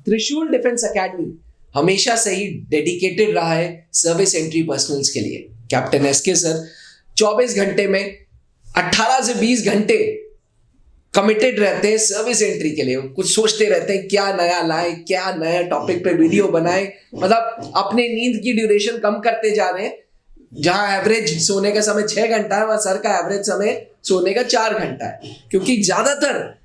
त्रिशूल defence academy हमेशा से ही डेडिकेटेड रहा है सर्विस एंट्री पर्सनल्स के लिए। कैप्टन एसके सर 24 घंटे में 18 से 20 घंटे कमिटेड रहते हैं सर्विस एंट्री के लिए। कुछ सोचते रहते हैं क्या नया लाए, क्या नया टॉपिक पे वीडियो बनाए, मतलब अपने नींद की ड्यूरेशन कम करते जा रहे हैं। जहां एवरेज सोने का समय 6 घंटा है, वहां सर का एवरेज समय सोने का 4 घंटा है, क्योंकि ज्यादातर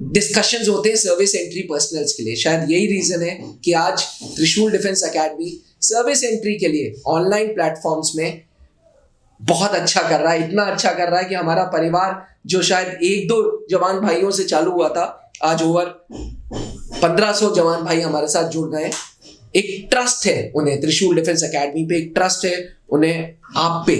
डिस्कशंस होते हैं सर्विस एंट्री पर्सनल्स के लिए। शायद यही रीजन है कि आज त्रिशूल डिफेंस एकेडमी सर्विस एंट्री के लिए ऑनलाइन प्लेटफॉर्म्स में बहुत अच्छा कर रहा है। इतना अच्छा कर रहा है कि हमारा परिवार जो शायद 1-2 जवान भाइयों से चालू हुआ था, आज ओवर 1500 जवान भाई हमारे साथ जुड़ गए। एक ट्रस्ट है उन्हें त्रिशूल डिफेंस एकेडमी पे, एक ट्रस्ट है उन्हें आप पे।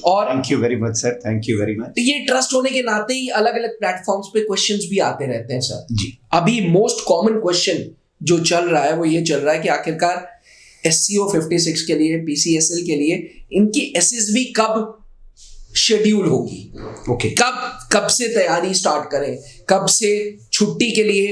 और thank you very much sir, thank you very much. ये ट्रस्ट होने के नाते ही अलग अलग प्लेटफॉर्म्स पे क्वेश्चंस भी आते रहते हैं सर जी। अभी मोस्ट कॉमन क्वेश्चन जो चल रहा है वो ये चल रहा है कि आखिरकार SCO 56 के लिए, PCSL के लिए इनकी SSB कब शेड्यूल होगी? ओके कब से तैयारी स्टार्ट करें, कब से छुट्टी के लिए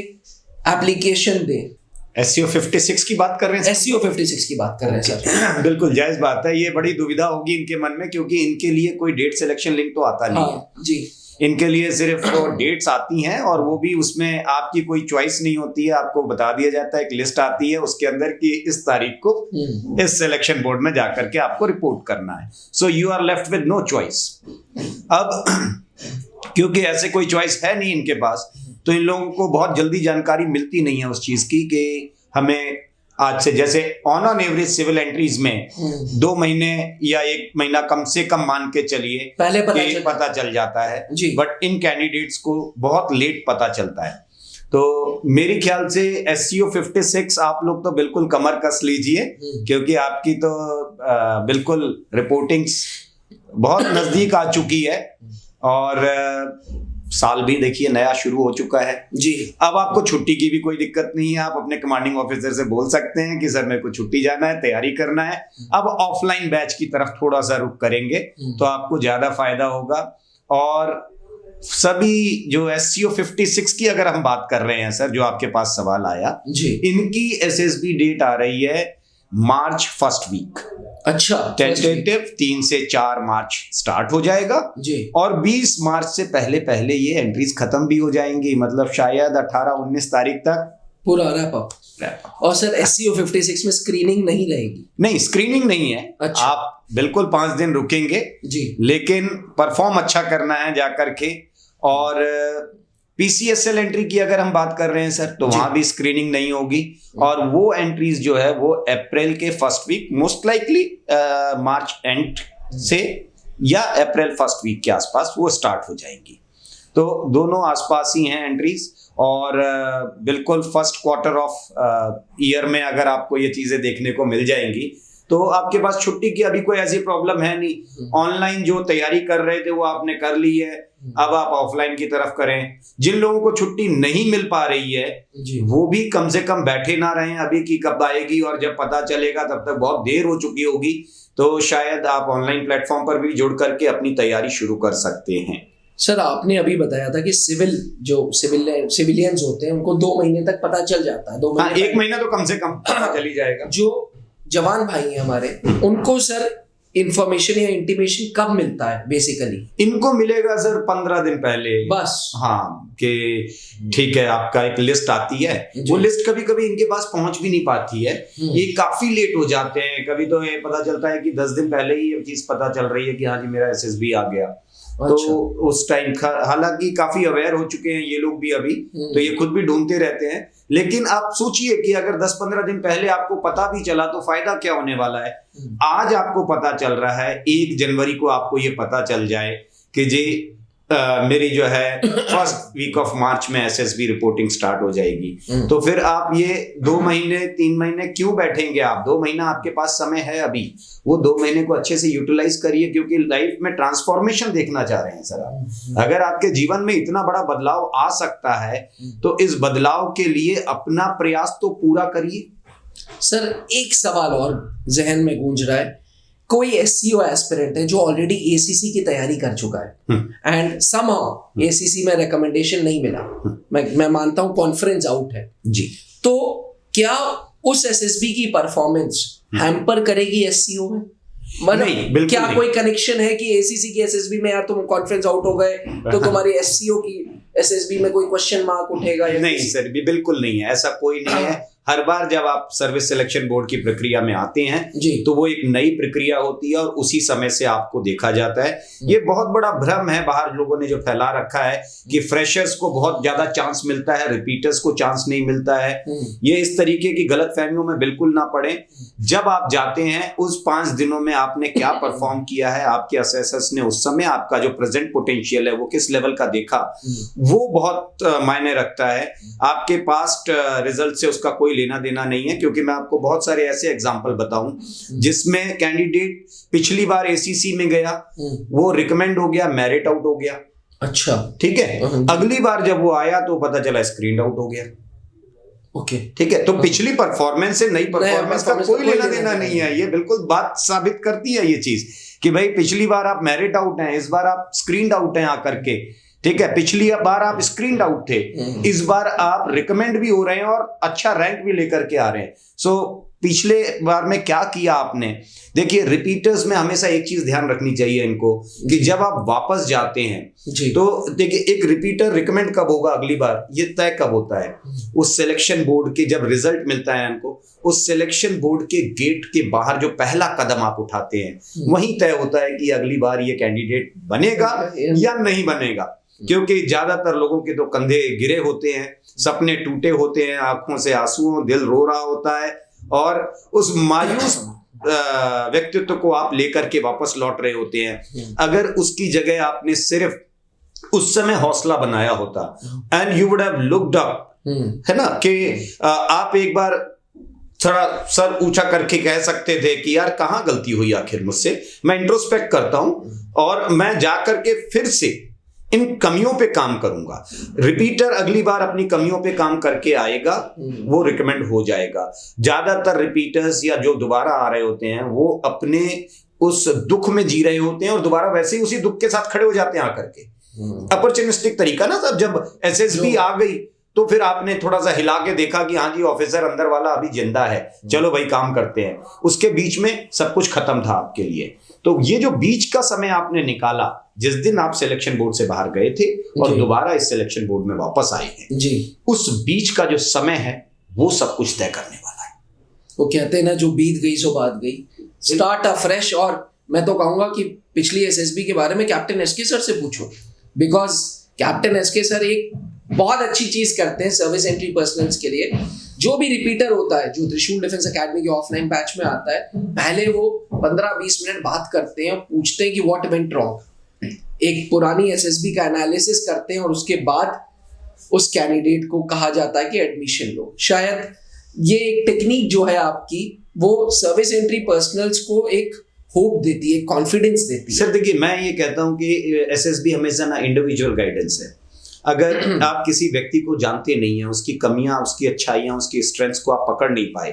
एप्लीकेशन दें? SCO 56 की बात कर रहे हैं? SCO 56 की बात कर रहे हैं सर। बिल्कुल जायज बात है। ये बड़ी दुविधा होगी इनके मन में, क्योंकि इनके लिए कोई डेट सिलेक्शन लिंक तो आता नहीं है जी। इनके लिए सिर्फ डेट्स आती हैं, और वो भी उसमें आपकी कोई चॉइस नहीं होती है। आपको बता दिया जाता है, एक लिस्ट आती है उसके अंदर कि इस तारीख को इस सिलेक्शन बोर्ड में जाकर के आपको रिपोर्ट करना है। So you are left with no choice. अब क्योंकि ऐसे कोई चॉइस है नहीं इनके पास, तो इन लोगों को बहुत जल्दी जानकारी मिलती नहीं है उस चीज की कि हमें आज से, जैसे ऑन एवरेज सिविल एंट्रीज में 2 महीने या 1 महीना कम से कम मान के चलिए पहले पता चल जाता है, बट इन कैंडिडेट्स को बहुत लेट पता चलता है। तो मेरे ख्याल से SCO 56 आप लोग तो बिल्कुल कमर कस लीजिए, क्योंकि आपकी तो बिल्कुल रिपोर्टिंग्स बहुत नजदीक आ चुकी है, और साल भी देखिए नया शुरू हो चुका है जी। अब आपको छुट्टी की भी कोई दिक्कत नहीं है। आप अपने कमांडिंग ऑफिसर से बोल सकते हैं कि सर मेरे को छुट्टी जाना है, तैयारी करना है। अब ऑफलाइन बैच की तरफ थोड़ा सा रुख करेंगे तो आपको ज्यादा फायदा होगा। और सभी जो SCO 56 की अगर हम बात कर रहे हैं सर, जो आपके पास सवाल आया जी, इनकी SSB डेट आ रही है मार्च फर्स्ट वीक। अच्छा, टेंटेटिव 3 से 4 मार्च स्टार्ट हो जाएगा जी, और 20 मार्च से पहले पहले ये एंट्रीज खत्म भी हो जाएंगी। मतलब शायद 18-19 तारीख तक पूरा रैप अप। और सर SCO 56 में स्क्रीनिंग नहीं रहेगी? नहीं, स्क्रीनिंग नहीं है। अच्छा। आप बिल्कुल 5 दिन रुकेंगे जी, लेकिन परफॉर्म अच्छा करना है जाकर के। और PCSL एंट्री की अगर हम बात कर रहे हैं सर, तो वहां भी स्क्रीनिंग नहीं होगी, और वो एंट्रीज जो है वो अप्रैल के फर्स्ट वीक, मोस्ट लाइकली मार्च एंड से या अप्रैल फर्स्ट वीक के आसपास वो स्टार्ट हो जाएंगी। तो दोनों आसपास ही हैं एंट्रीज, और बिल्कुल फर्स्ट क्वार्टर ऑफ ईयर में अगर आपको ये चीजें देखने को मिल जाएंगी, तो आपके पास छुट्टी की अभी कोई ऐसी प्रॉब्लम है नहीं। ऑनलाइन जो तैयारी कर रहे थे वो आपने कर ली है, अब आप ऑफलाइन की तरफ करें। जिन लोगों को छुट्टी नहीं मिल पा रही है वो भी कम से कम बैठे ना रहें अभी कि कब आएगी, और जब पता चलेगा तब तक बहुत देर हो चुकी होगी। तो शायद आप ऑनलाइन प्लेटफॉर्म पर भी जुड़ करके अपनी तैयारी शुरू कर सकते हैं। सर आपने अभी बताया था कि सिविलियंस होते हैं उनको 2 महीने तक पता चल जाता है। 2 महीने, 1 महीना तो कम से कम पता चल ही जाएगा। जो जवान भाई हैं हमारे, उनको सर इंफॉर्मेशन या इंटीमेशन कब मिलता है? बेसिकली इनको मिलेगा सर 15 दिन पहले बस। हाँ, कि ठीक है, आपका एक लिस्ट आती है, वो लिस्ट कभी कभी इनके पास पहुंच भी नहीं पाती है, ये काफी लेट हो जाते हैं। कभी तो ये पता चलता है कि 10 दिन पहले ही ये चीज पता चल रही है कि हाँ जी मेरा SSB आ गया। अच्छा। तो उस टाइम हालांकि काफी अवेयर हो चुके हैं ये लोग भी अभी, तो ये खुद भी ढूंढते रहते हैं। लेकिन आप सोचिए कि अगर 10-15 दिन पहले आपको पता भी चला तो फायदा क्या होने वाला है। आज आपको पता चल रहा है, 1 जनवरी को आपको ये पता चल जाए कि जी मेरी जो है फर्स्ट वीक ऑफ मार्च में SSB रिपोर्टिंग स्टार्ट हो जाएगी, तो फिर आप ये 2 महीने 3 महीने क्यों बैठेंगे? आप 2 महीना आपके पास समय है अभी, वो 2 महीने को अच्छे से यूटिलाइज करिए, क्योंकि लाइफ में ट्रांसफॉर्मेशन देखना चाह रहे हैं सर आप। अगर आपके जीवन में इतना बड़ा बदलाव आ सकता है तो इस बदलाव के लिए अपना प्रयास तो पूरा करिए। सर एक सवाल और जहन में गूंज रहा है, कोई SCO एस्पिरेंट है जो ऑलरेडी ACC की तैयारी कर चुका है एंड समहाउ ACC में रिकमेंडेशन नहीं मिला, मैं मानता हूं कॉन्फ्रेंस आउट है जी, तो क्या उस एसएसबी की परफॉर्मेंस हैम्पर करेगी एससीओ में? मतलब क्या कोई कनेक्शन है कि एसीसी की एसएसबी में यार तुम कॉन्फ्रेंस आउट हो गए तो तुम्हारी एससीओ की एसएसबी में कोई क्वेश्चन मार्क उठेगा? नहीं सर, भी बिल्कुल नहीं है, ऐसा कोई नहीं है। हर बार जब आप सर्विस सिलेक्शन बोर्ड की प्रक्रिया में आते हैं तो वो एक नई प्रक्रिया होती है और उसी समय से आपको देखा जाता है। ये बहुत बड़ा भ्रम है बाहर लोगों ने जो फैला रखा है कि फ्रेशर्स को बहुत ज्यादा चांस मिलता है, रिपीटर्स को चांस नहीं मिलता है। ये इस तरीके की गलत फहमियों में बिल्कुल ना पड़े। जब आप जाते हैं उस 5 दिनों में आपने क्या परफॉर्म किया है, आपके असेसर्स ने उस समय आपका जो प्रेजेंट पोटेंशियल है वो किस लेवल का देखा, वो बहुत मायने रखता है। आपके पास्ट रिजल्ट से उसका कोई लेना देना नहीं है, क्योंकि मैं आपको बहुत सारे ऐसे एग्जांपल बताऊं जिसमें कैंडिडेट पिछली बार एसीसी में गया, वो रिकमेंड हो गया, मेरिट आउट हो गया। अच्छा, ठीक है। अगली बार जब वो आया तो पता चला स्क्रीन आउट हो गया। ओके, ठीक है। तो पिछली परफॉर्मेंस से नई परफॉर्मेंस का कोई लेना देना नहीं है। ये बिल्कुल बात साबित करती है ये चीज कि भाई पिछली बार आप मेरिट आउट हैं, इस बार आप स्क्रीन आउट हैं आकर के। ठीक है, पिछली बार आप स्क्रीन आउट थे, इस बार आप रिकमेंड भी हो रहे हैं और अच्छा रैंक भी लेकर के आ रहे हैं। सो पिछले बार में क्या किया आपने? देखिए, रिपीटर्स में हमेशा एक चीज ध्यान रखनी चाहिए इनको कि जब आप वापस जाते हैं तो देखिए, एक रिपीटर रिकमेंड कब होगा अगली बार, ये तय कब होता है? उस सिलेक्शन बोर्ड के जब रिजल्ट मिलता है इनको, उस सिलेक्शन बोर्ड के गेट के बाहर जो पहला कदम आप उठाते हैं वहीं तय होता है कि अगली बार ये कैंडिडेट बनेगा या नहीं बनेगा। क्योंकि ज्यादातर लोगों के तो कंधे गिरे होते हैं, सपने टूटे होते हैं, आंखों से आंसू, दिल रो रहा होता है और उस मायूस व्यक्तित्व को आप लेकर के वापस लौट रहे होते हैं। अगर उसकी जगह आपने सिर्फ उस समय हौसला बनाया होता, and you would have looked up, है ना, कि आप एक बार थोड़ा सर ऊंचा करके कह सकते थे कि यार कहाँ गलती हुई आखिर मुझसे, मैं इंट्रोस्पेक्ट करता हूं और मैं जाकर के फिर से इन कमियों पे काम करूंगा। रिपीटर अगली बार अपनी कमियों पे काम करके आएगा, वो रिकमेंड हो जाएगा। ज्यादातर रिपीटर्स या जो दोबारा आ रहे होते हैं वो अपने उस दुख में जी रहे होते हैं और दोबारा वैसे ही उसी दुख के साथ खड़े हो जाते हैं आकर के। अपॉर्चुनिस्टिक तरीका ना सर, जब एसएसबी आ गई तो फिर आपने थोड़ा सा हिला के देखा कि हाँ जी ऑफिसर अंदर वाला अभी जिंदा है, चलो भाई काम करते हैं। उसके बीच में सब कुछ खत्म था आपके लिए। तो ये जो बीच का समय आपने निकाला, जिस दिन आप सिलेक्शन बोर्ड से बाहर गए थे और दोबारा इस सिलेक्शन बोर्ड में वापस आए हैं जी, उस बीच का जो समय है वो सब कुछ तय करने वाला है। वो कहते हैं ना, जो बीत गई सो बात गई, स्टार्ट अफ्रेश। और मैं तो कहूंगा कि पिछली एसएसबी के बारे में कैप्टन एसके सर से पूछो, बिकॉज कैप्टन एसके सर एक बहुत अच्छी चीज करते हैं सर्विस एंट्री पर्सनल्स के लिए। जो भी रिपीटर होता है जो त्रिशूल डिफेंस एकेडमी के ऑफलाइन बैच में आता है, पहले वो 15-20 मिनट बात करते हैं और पूछते हैं कि व्हाट वेंट रॉन्ग, एक पुरानी एसएसबी का एनालिसिस करते हैं और उसके बाद उस कैंडिडेट को कहा जाता है कि एडमिशन लो। शायद ये एक टेक्निक जो है आपकी, वो सर्विस एंट्री पर्सनल्स को एक होप देती है, कॉन्फिडेंस देती है। सर देखिए, मैं ये कहता हूं कि एसएसबी हमेशा ना इंडिविजुअल गाइडेंस है। अगर आप किसी व्यक्ति को जानते नहीं है, उसकी कमियां, उसकी अच्छाइयां, उसकी स्ट्रेंथ्स को आप पकड़ नहीं पाए,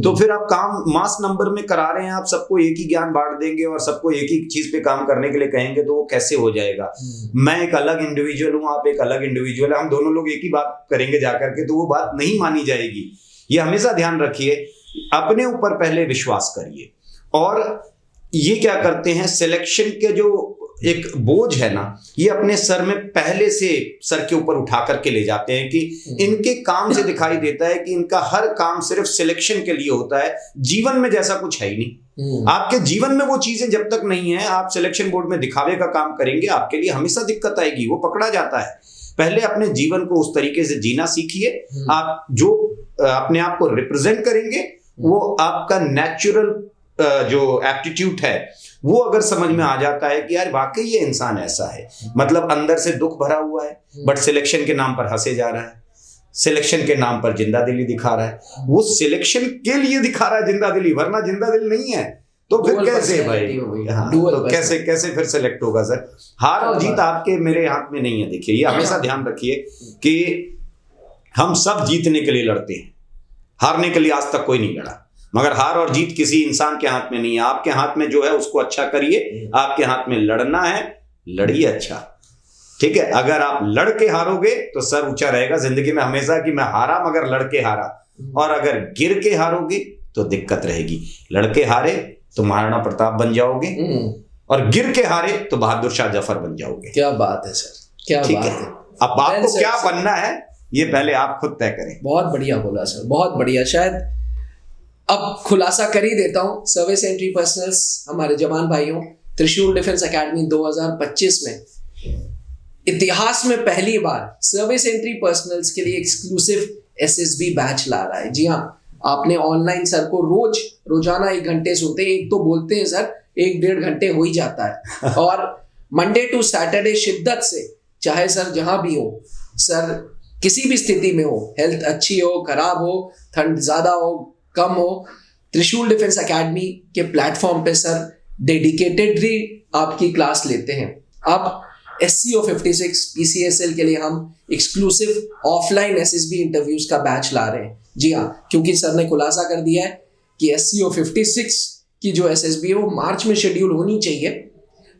तो फिर आप काम मास नंबर में करा रहे हैं, आप सबको एक ही ज्ञान बांट देंगे और सबको एक ही चीज पे काम करने के लिए कहेंगे तो वो कैसे हो जाएगा। मैं एक अलग इंडिविजुअल हूं, आप एक अलग इंडिविजुअल है, हम दोनों लोग एक ही बात करेंगे जाकर के, तो वो बात नहीं मानी जाएगी। ये हमेशा ध्यान रखिए, अपने ऊपर पहले विश्वास करिए। और ये क्या करते हैं, सिलेक्शन के जो एक बोझ है ना, ये अपने सर में पहले से सर के ऊपर उठा करके ले जाते हैं कि इनके काम से दिखाई देता है कि इनका हर काम सिर्फ सिलेक्शन के लिए होता है, जीवन में जैसा कुछ है ही नहीं। आपके जीवन में वो चीजें जब तक नहीं है, आप सिलेक्शन बोर्ड में दिखावे का काम करेंगे, आपके लिए हमेशा दिक्कत आएगी, वो पकड़ा जाता है। पहले अपने जीवन को उस तरीके से जीना सीखिए। आप जो अपने आप को रिप्रेजेंट करेंगे वो आपका नेचुरल जो एप्टीट्यूड है वो अगर समझ में आ जाता है कि यार वाकई ये इंसान ऐसा है, मतलब अंदर से दुख भरा हुआ है बट सिलेक्शन के नाम पर हंसे जा रहा है, सिलेक्शन के नाम पर जिंदा दिली दिखा रहा है, वो सिलेक्शन के लिए दिखा रहा है जिंदा दिली, वरना जिंदा दिल नहीं है तो फिर कैसे भाई, हाँ, तो कैसे फिर सिलेक्ट होगा सर। हार और जीत आपके मेरे हाथ में नहीं है। देखिए, ये हमेशा ध्यान रखिए कि हम सब जीतने के लिए लड़ते हैं, हारने के लिए आज तक कोई नहीं लड़ा, मगर हार और जीत किसी इंसान के हाथ में नहीं है। आपके हाथ में जो है उसको अच्छा करिए, आपके हाथ में लड़ना है, लड़िए अच्छा, ठीक है। अगर आप लड़ के हारोगे तो सर ऊंचा रहेगा जिंदगी में हमेशा कि मैं हारा मगर लड़ के हारा, और अगर गिर के हारोगे तो दिक्कत रहेगी। लड़के हारे तो महाराणा प्रताप बन जाओगे और गिर के हारे तो बहादुर शाह जफर बन जाओगे। क्या बात है सर, क्या बात है। अब आपको क्या बनना है ये पहले आप खुद तय करें। बहुत बढ़िया बोला सर, बहुत बढ़िया। शायद अब खुलासा कर ही देता हूं, सर्विस एंट्री पर्सनल्स हमारे जवान भाइयों, त्रिशूल डिफेंस एकेडमी 2025 में इतिहास में पहली बार सर्विस एंट्री पर्सनल्स के लिए एक्सक्लूसिव एसएसबी बैच ला रहा है। जी हाँ, आपने ऑनलाइन सर को रोजाना 1 घंटे सुनते हैं, एक तो बोलते हैं सर 1-1.5 घंटे हो ही जाता है। और मंडे टू सैटरडे शिद्दत से, चाहे सर जहां भी हो, सर किसी भी स्थिति में हो, हेल्थ अच्छी हो खराब हो, ठंड ज्यादा हो कम हो, त्रिशूल डिफेंस एकेडमी के प्लेटफॉर्म पे सर डेडिकेटेडली आपकी क्लास लेते हैं। अब SCO 56 PCSL के लिए हम एक्सक्लूसिव ऑफलाइन SSB इंटरव्यूज का बैच ला रहे हैं। जी हाँ, क्योंकि सर ने खुलासा कर दिया है कि SCO 56 की जो SSB है वो मार्च में शेड्यूल होनी चाहिए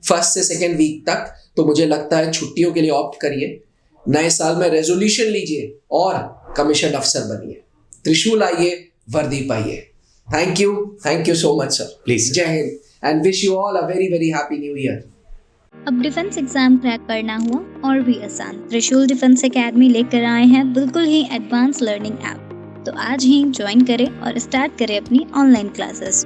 1st से 2nd वीक तक। तो मुझे लगता है छुट्टियों के लिए ऑप्ट करिए, नए साल में रेजोल्यूशन लीजिए और कमीशन अफसर बनिए। त्रिशूल आइए, वर्दी पाइए। Thank you so much sir. Please, जय Hind and wish you all a very very happy new year. अब डिफेंस एग्जाम क्रैक करना हुआ और भी आसान, त्रिशूल डिफेंस एकेडमी लेकर आए हैं बिल्कुल ही एडवांस लर्निंग ऐप। तो आज ही ज्वाइन करें और स्टार्ट करें अपनी ऑनलाइन क्लासेस।